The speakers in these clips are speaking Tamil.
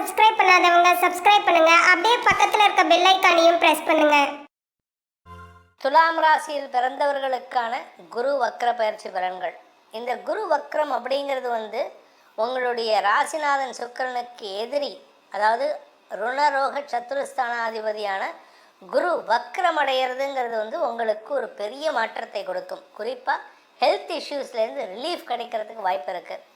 சப்ஸ்கிரைப் பண்ணாதவங்க சப்ஸ்கிரைப் பண்ணுங்க. அப்படியே பக்கத்துல இருக்க பெல் ஐகானையும் பிரஸ் பண்ணுங்க. துலாம் ராசியில் பிறந்தவர்களுக்கான குரு வக்ர பயிற்சி பலன்கள். இந்த குரு வக்ரம் அப்படிங்கிறது உங்களுடைய ராசிநாதன் சுக்கிரனுக்கு எதிரி, அதாவது ருணரோக சத்துருஸ்தானாதிபதியான குரு வக்ரம் அடையிறதுங்கிறது உங்களுக்கு ஒரு பெரிய மாற்றத்தை கொடுக்கும். குறிப்பாக ஹெல்த் இஷ்யூஸ்லேருந்து ரிலீஃப் கிடைக்கிறதுக்கு வாய்ப்பு இருக்குது.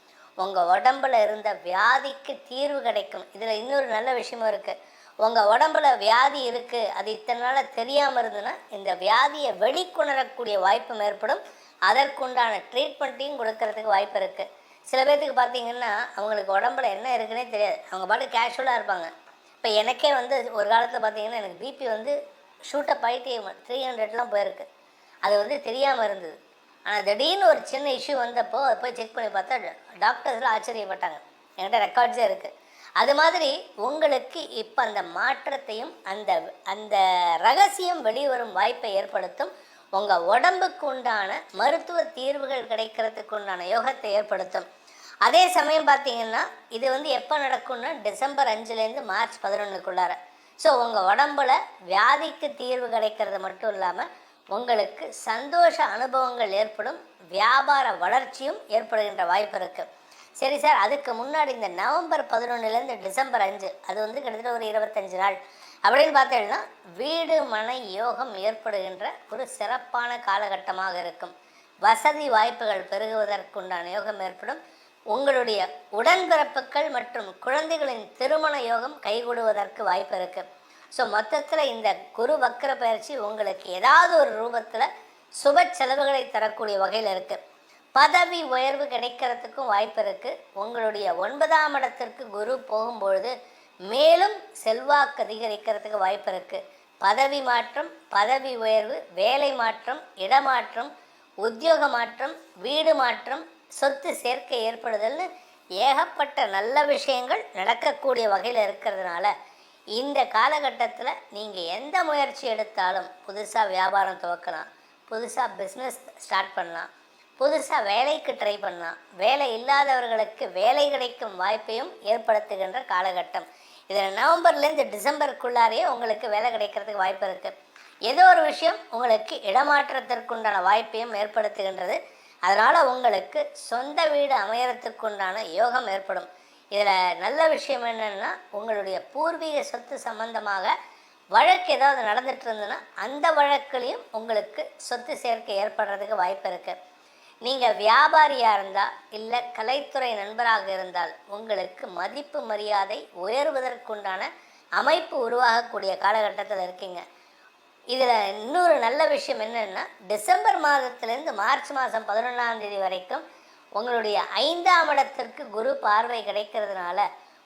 உங்கள் உடம்பில் இருந்த வியாதிக்கு தீர்வு கிடைக்கும். இதில் இன்னொரு நல்ல விஷயமும் இருக்குது. உங்கள் உடம்புல வியாதி இருக்குது, அது இத்தனை நாள் தெரியாமல் இருந்ததுன்னா இந்த வியாதியை வெளிக்கொணரக்கூடிய வாய்ப்பும் ஏற்படும். அதற்குண்டான ட்ரீட்மெண்ட்டையும் கொடுக்கறதுக்கு வாய்ப்பு இருக்குது. சில பேர்த்துக்கு பார்த்தீங்கன்னா அவங்களுக்கு உடம்புல என்ன இருக்குன்னே தெரியாது, அவங்க பாட்டு கேஷுவலாக இருப்பாங்க. இப்போ எனக்கே ஒரு காலத்தில் பார்த்தீங்கன்னா எனக்கு பிபி ஷூட்டப் ஆகிட்டு 300 போயிருக்கு. அது தெரியாமல் இருந்தது. ஆனால் திடீர்னு ஒரு சின்ன இஷ்யூ வந்தப்போ அதை போய் செக் பண்ணி பார்த்தா டாக்டர்ஸ்லாம் ஆச்சரியப்பட்டாங்க. என்கிட்ட ரெக்கார்ட்ஸே இருக்குது. அது மாதிரி உங்களுக்கு இப்போ அந்த மாற்றத்தையும் அந்த அந்த ரகசியம் வெளிவரும் வாய்ப்பை ஏற்படுத்தும். உங்கள் உடம்புக்கு உண்டான மருத்துவ தீர்வுகள் கிடைக்கிறதுக்கு உண்டான யோகத்தை ஏற்படுத்தும். அதே சமயம் பார்த்தீங்கன்னா இது எப்போ நடக்கும்னா டிசம்பர் 5லேருந்து மார்ச் 11க்குள்ளார. ஸோ உங்கள் உடம்புல வியாதிக்கு தீர்வு கிடைக்கிறது மட்டும் இல்லாமல் உங்களுக்கு சந்தோஷ அனுபவங்கள் ஏற்படும், வியாபார வளர்ச்சியும் ஏற்படுகின்ற வாய்ப்பு இருக்குது. சரி சார், அதுக்கு முன்னாடி இந்த நவம்பர் 11லேருந்து டிசம்பர் 5 அது கிட்டத்தட்ட ஒரு 25 நாள் அப்படின்னு பார்த்தீங்கன்னா வீடு மனை யோகம் ஏற்படுகின்ற ஒரு சிறப்பான காலகட்டமாக இருக்கும். வசதி வாய்ப்புகள் பெருகுவதற்குண்டான யோகம் ஏற்படும். உங்களுடைய உடன்பிறப்புகள் மற்றும் குழந்தைகளின் திருமண யோகம் கைகூடுவதற்கு வாய்ப்பு இருக்குது. ஸோ மொத்தத்தில் இந்த குரு வக்ர பயிற்சி உங்களுக்கு ஏதாவது ஒரு ரூபத்தில் சுப செலவுகளை தரக்கூடிய வகையில் இருக்குது. பதவி உயர்வு கிடைக்கிறதுக்கும் வாய்ப்பு இருக்குது. உங்களுடைய 9ஆம் இடத்திற்கு குரு போகும்பொழுது மேலும் செல்வாக்கு அதிகரிக்கிறதுக்கு வாய்ப்பு இருக்குது. பதவி மாற்றம், பதவி உயர்வு, வேலை மாற்றம், இடமாற்றம், உத்தியோக மாற்றம், வீடு மாற்றம், சொத்து சேர்க்கை ஏற்படுதல்னு ஏகப்பட்ட நல்ல விஷயங்கள் நடக்கக்கூடிய வகையில் இருக்கிறதுனால இந்த காலகட்டத்தில் நீங்கள் எந்த முயற்சி எடுத்தாலும் புதுசாக வியாபாரம் துவக்கலாம், புதுசாக பிஸ்னஸ் ஸ்டார்ட் பண்ணலாம், புதுசாக வேலைக்கு ட்ரை பண்ணலாம், வேலை இல்லாதவர்களுக்கு வேலை கிடைக்கும் வாய்ப்பையும் ஏற்படுத்துகின்ற காலகட்டம். இதில் நவம்பர்லேருந்து டிசம்பருக்குள்ளாரையே உங்களுக்கு வேலை கிடைக்கிறதுக்கு வாய்ப்பு இருக்குது. ஏதோ ஒரு விஷயம் உங்களுக்கு இடமாற்றத்திற்குண்டான வாய்ப்பையும் ஏற்படுத்துகின்றது. அதனால் உங்களுக்கு சொந்த வீடு அமையறதுக்குண்டான யோகம் ஏற்படும். இதில் நல்ல விஷயம் என்னென்னா உங்களுடைய பூர்வீக சொத்து சம்பந்தமாக வழக்கு ஏதாவது நடந்துட்டு இருந்ததுன்னா அந்த வழக்குலையும் உங்களுக்கு சொத்து சேர்க்கை ஏற்படுறதுக்கு வாய்ப்பு இருக்குது. நீங்கள் வியாபாரியாக இருந்தால் இல்லை கலைத்துறை நண்பராக இருந்தால் உங்களுக்கு மதிப்பு மரியாதை உயர்வதற்குண்டான அமைப்பு உருவாகக்கூடிய காலகட்டத்தில் இருக்கீங்க. இதில் இன்னொரு நல்ல விஷயம் என்னென்னா டிசம்பர் மாதத்துலேருந்து மார்ச் மாதம் 11ஆம் தேதி வரைக்கும் உங்களுடைய 5ஆம் இடத்திற்கு குரு பார்வை கிடைக்கிறதுனால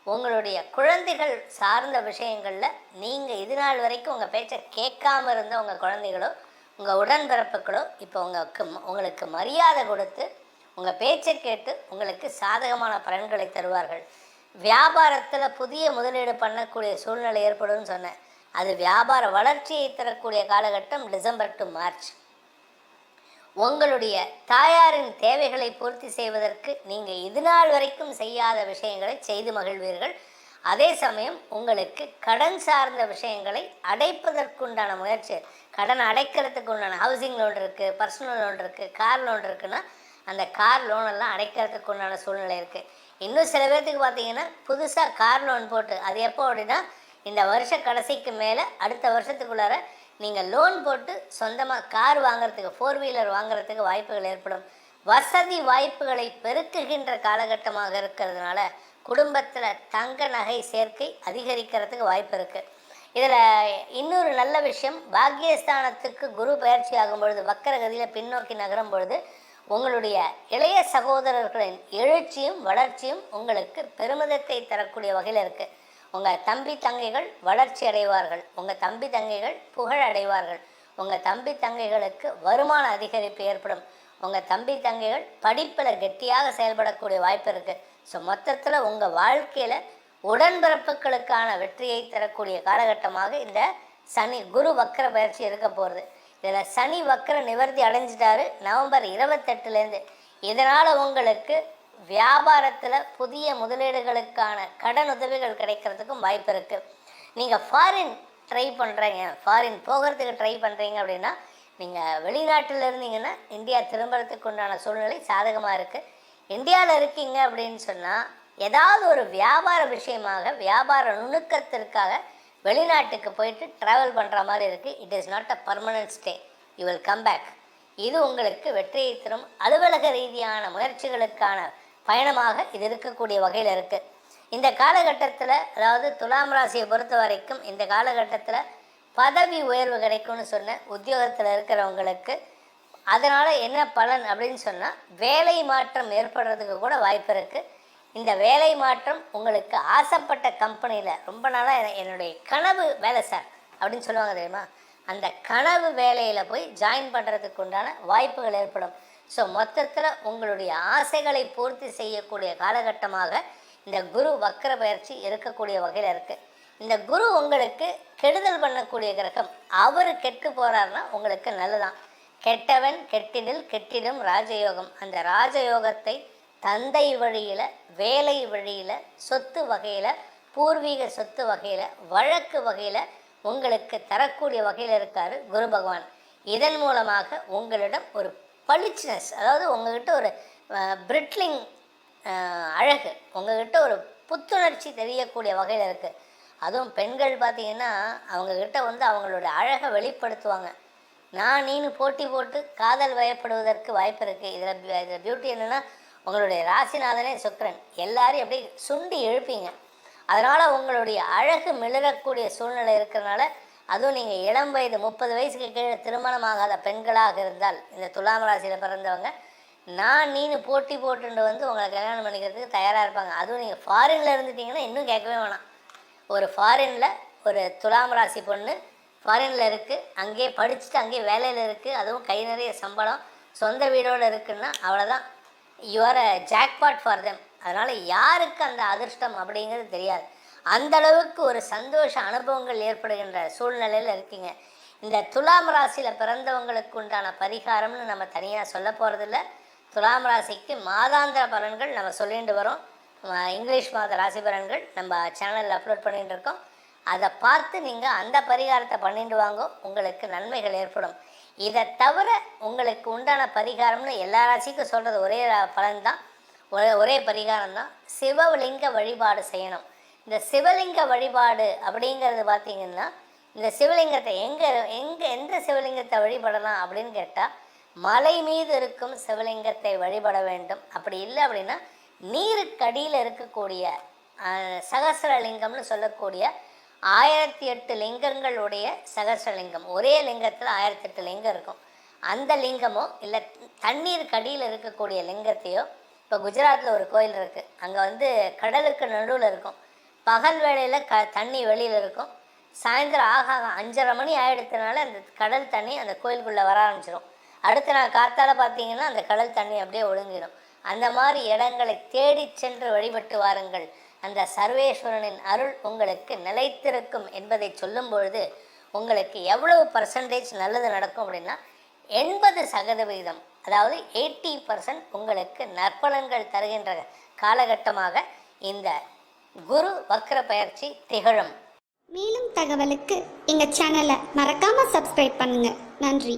உங்களுடைய குழந்தைகள் சார்ந்த விஷயங்களில் நீங்கள் இது நாள் வரைக்கும் உங்கள் பேச்சை கேட்காம இருந்த உங்கள் குழந்தைகளோ உங்கள் உடன்பிறப்புகளோ இப்போ உங்களுக்கு மரியாதை கொடுத்து உங்கள் பேச்சை கேட்டு உங்களுக்கு சாதகமான பலன்களை தருவார்கள். வியாபாரத்தில் புதிய முதலீடு பண்ணக்கூடிய சூழ்நிலை ஏற்படும்னு சொன்னேன். அது வியாபார வளர்ச்சியை தரக்கூடிய காலகட்டம் டிசம்பர் டு மார்ச். உங்களுடைய தாயாரின் தேவைகளை பூர்த்தி செய்வதற்கு நீங்கள் இது நாள் வரைக்கும் செய்யாத விஷயங்களை செய்து மகிழ்வீர்கள். அதே சமயம் உங்களுக்கு கடன் சார்ந்த விஷயங்களை அடைப்பதற்குண்டான முயற்சி, கடன் அடைக்கிறதுக்கு உண்டான ஹவுசிங் லோன் இருக்குது, பர்சனல் லோன் இருக்குது, கார் லோன் இருக்குன்னா அந்த கார் லோனெல்லாம் அடைக்கிறதுக்கு உண்டான சூழ்நிலை இருக்குது. இன்னும் சில பேர்த்துக்கு பார்த்தீங்கன்னா புதுசாக கார் லோன் போட்டு அது எப்போ அப்படின்னா இந்த வருஷ கடைசிக்கு மேலே அடுத்த வருஷத்துக்குள்ளார நீங்கள் லோன் போட்டு சொந்தமாக கார் வாங்கிறதுக்கு 4 வீலர் வாங்கிறதுக்கு வாய்ப்புகள் ஏற்படும். வசதி வாய்ப்புகளை பெருக்குகின்ற காலகட்டமாக இருக்கிறதுனால குடும்பத்தில் தங்க நகை சேர்க்கை அதிகரிக்கிறதுக்கு வாய்ப்பு இருக்குது. இதில் இன்னொரு நல்ல விஷயம், பாக்கியஸ்தானத்துக்கு குரு பயிற்சி ஆகும் பொழுது வக்கரகதியில் பின்னோக்கி நகரும் பொழுது உங்களுடைய இளைய சகோதரர்களின் எழுச்சியும் வளர்ச்சியும் உங்களுக்கு பெருமிதத்தை தரக்கூடிய வகையில் இருக்குது. உங்கள் தம்பி தங்கைகள் வளர்ச்சி அடைவார்கள், உங்கள் தம்பி தங்கைகள் புகழ் அடைவார்கள், உங்கள் தம்பி தங்கைகளுக்கு வருமான அதிகரிப்பு ஏற்படும், உங்கள் தம்பி தங்கைகள் படிப்பில் கெட்டியாக செயல்படக்கூடிய வாய்ப்பு இருக்குது. ஸோ மொத்தத்தில் உங்கள் வாழ்க்கையில் உடன்பிறப்புகளுக்கான வெற்றியை தரக்கூடிய காலகட்டமாக இந்த குரு வக்ர பயிற்சி இருக்க போகிறது. இதில் சனி வக்ர நிவர்த்தி அடைஞ்சிட்டாரு நவம்பர் 28லேருந்து. இதனால் உங்களுக்கு வியாபாரத்தில் புதிய முதலீடுகளுக்கான கடன் உதவிகள் கிடைக்கிறதுக்கும் வாய்ப்பு இருக்குது. நீங்கள் ஃபாரின் ட்ரை பண்ணுறீங்க, ஃபாரின் போகிறதுக்கு ட்ரை பண்ணுறீங்க அப்படின்னா, நீங்கள் வெளிநாட்டில் இருந்தீங்கன்னா இந்தியா திரும்புறதுக்கு உண்டான சூழ்நிலை சாதகமாக இருக்குது. இந்தியாவில் இருக்கீங்க அப்படின்னு சொன்னால் ஏதாவது ஒரு வியாபார விஷயமாக, வியாபார நுணுக்கத்திற்காக வெளிநாட்டுக்கு போயிட்டு ட்ராவல் பண்ணுற மாதிரி இருக்குது. It is not a permanent stay, you will come back. இது உங்களுக்கு வெற்றியை தரும் அலுவலக ரீதியான முயற்சிகளுக்கான பயணமாக இது இருக்கக்கூடிய வகையில் இருக்குது. இந்த காலகட்டத்தில், அதாவது துலாம் ராசியை பொறுத்த வரைக்கும் இந்த காலகட்டத்தில் பதவி உயர்வு கிடைக்கும்னு சொன்ன உத்தியோகத்தில் இருக்கிறவங்களுக்கு அதனால் என்ன பலன் அப்படின்னு சொன்னால் வேலை மாற்றம் ஏற்படுறதுக்கு கூட வாய்ப்பு இருக்குது. இந்த வேலை மாற்றம் உங்களுக்கு ஆசைப்பட்ட கம்பெனியில் ரொம்ப நாளாக என்னுடைய கனவு வேலை சார் அப்படின்னு சொல்லுவாங்க தெரியுமா, அந்த கனவு வேலையில் போய் ஜாயின் பண்ணுறதுக்கு உண்டான வாய்ப்புகள் ஏற்படும். ஸோ மொத்தத்தில் உங்களுடைய ஆசைகளை பூர்த்தி செய்யக்கூடிய காலகட்டமாக இந்த குரு வக்ர பயிற்சி இருக்கக்கூடிய வகையில் இருக்குது. இந்த குரு உங்களுக்கு கெடுதல் பண்ணக்கூடிய கிரகம். அவர் கெட்டு போகிறாருன்னா உங்களுக்கு நல்லதான். கெட்டவன் கெட்டிடில் கெட்டிடும் ராஜயோகம். அந்த ராஜயோகத்தை தந்தை வழியில், வேலை வழியில், சொத்து வகையில், பூர்வீக சொத்து வகையில், வழக்கு வகையில் உங்களுக்கு தரக்கூடிய வகையில் இருக்கார் குரு பகவான். இதன் மூலமாக உங்களிடம் ஒரு பளிச்சுனஸ், அதாவது உங்கள்கிட்ட ஒரு பிரிட்லிங் அழகு, உங்கள்கிட்ட ஒரு புத்துணர்ச்சி தெரியக்கூடிய வகையில் இருக்குது. அதுவும் பெண்கள் பார்த்திங்கன்னா அவங்கக்கிட்ட அவங்களோட அழகை வெளிப்படுத்துவாங்க. நான் நீனு போட்டி போட்டு காதல் வயப்படுவதற்கு வாய்ப்பு இருக்குது. இதில் பியூட்டி என்னென்னா, உங்களுடைய ராசிநாதனே சுக்கிரன், எல்லாரையும் அப்படியே சுண்டி எழுப்பீங்க. அதனால் உங்களுடைய அழகு மிளறக்கூடிய சூழ்நிலை இருக்கிறதுனால, அதுவும் நீங்கள் இளம் வயது 30 வயசுக்கு கீழே திருமணமாகாத பெண்களாக இருந்தால், இந்த துலாம் ராசியில் பிறந்தவங்க நான் நீனு போட்டி போட்டுண்டு உங்களை கல்யாணம் பண்ணிக்கிறதுக்கு தயாராக இருப்பாங்க. அதுவும் நீங்கள் ஃபாரினில் இருந்துட்டிங்கன்னா இன்னும் கேட்கவே வேணாம். ஒரு ஃபாரினில் ஒரு துலாம் ராசி பொண்ணு ஃபாரினில் இருக்குது, அங்கேயே படிச்சுட்டு அங்கேயே வேலையில் இருக்குது, அதுவும் கை நிறைய சம்பளம், சொந்த வீடோடு இருக்குன்னா அவ்வளோதான், you're a jackpot for them. அதனால் யாருக்கு அந்த அதிர்ஷ்டம் அப்படிங்கிறது தெரியாது. அந்தளவுக்கு ஒரு சந்தோஷ அனுபவங்கள் ஏற்படுகின்ற சூழ்நிலையில் இருக்கீங்க. இந்த துலாம் ராசியில் பிறந்தவங்களுக்கு உண்டான பரிகாரம்னு நம்ம தனியாக சொல்ல போகிறதில்ல. துலாம் ராசிக்கு மாதாந்திர பலன்கள் நம்ம சொல்லிட்டு வரோம். இங்கிலீஷ் மாத ராசி பலன்கள் நம்ம சேனலில் அப்லோட் பண்ணிட்டு இருக்கோம். அதை பார்த்து நீங்கள் அந்த பரிகாரத்தை பண்ணிட்டு வாங்க, உங்களுக்கு நன்மைகள் ஏற்படும். இதை தவிர உங்களுக்கு உண்டான பரிகாரம்னு எல்லா ராசிக்கும் சொல்கிறது ஒரே பலன்தான், ஒரே பரிகாரம் தான். சிவலிங்க வழிபாடு செய்யணும். இந்த சிவலிங்க வழிபாடு அப்படிங்கிறது பார்த்திங்கன்னா, இந்த சிவலிங்கத்தை எந்த சிவலிங்கத்தை வழிபடலாம் அப்படின்னு கேட்டால், மலை மீது இருக்கும் சிவலிங்கத்தை வழிபட வேண்டும். அப்படி இல்லை அப்படின்னா நீருக்கடியில் இருக்கக்கூடிய சகஸ்ரலிங்கம்னு சொல்லக்கூடிய 1008 லிங்கங்களுடைய சகஸ்ரலிங்கம், ஒரே லிங்கத்தில் 1008 லிங்கம் இருக்கும். அந்த லிங்கமோ இல்லை தண்ணீர் கடியில் இருக்கக்கூடிய லிங்கத்தையோ, இப்போ குஜராத்தில் ஒரு கோயில் இருக்குது, அங்கே கடலுக்கு நடுவில் இருக்கும். பகல் வேளையில் தண்ணி வெளியில் இருக்கும். சாயந்தரம் ஆக 5:30 மணி ஆகிடுறதுனால அந்த கடல் தண்ணி அந்த கோயிலுக்குள்ளே வர ஆரம்பிச்சிடும். அடுத்த நாள் காத்தால பார்த்தீங்கன்னா அந்த கடல் தண்ணி அப்படியே ஒழுங்கிடும். அந்த மாதிரி இடங்களை தேடி சென்று வழிபட்டு வாருங்கள். அந்த சர்வேஸ்வரனின் அருள் உங்களுக்கு நிலைத்திருக்கும் என்பதை சொல்லும் பொழுது உங்களுக்கு எவ்வளவு % நல்லது நடக்கும் அப்படின்னா 80%, அதாவது 80% உங்களுக்கு நற்பலன்கள் தருகின்ற காலகட்டமாக இந்த குரு வக்ர பயிற்சி திகழும். மேலும் தகவலுக்கு எங்கள் சேனலை மறக்காமல் சப்ஸ்கிரைப் பண்ணுங்கள். நன்றி.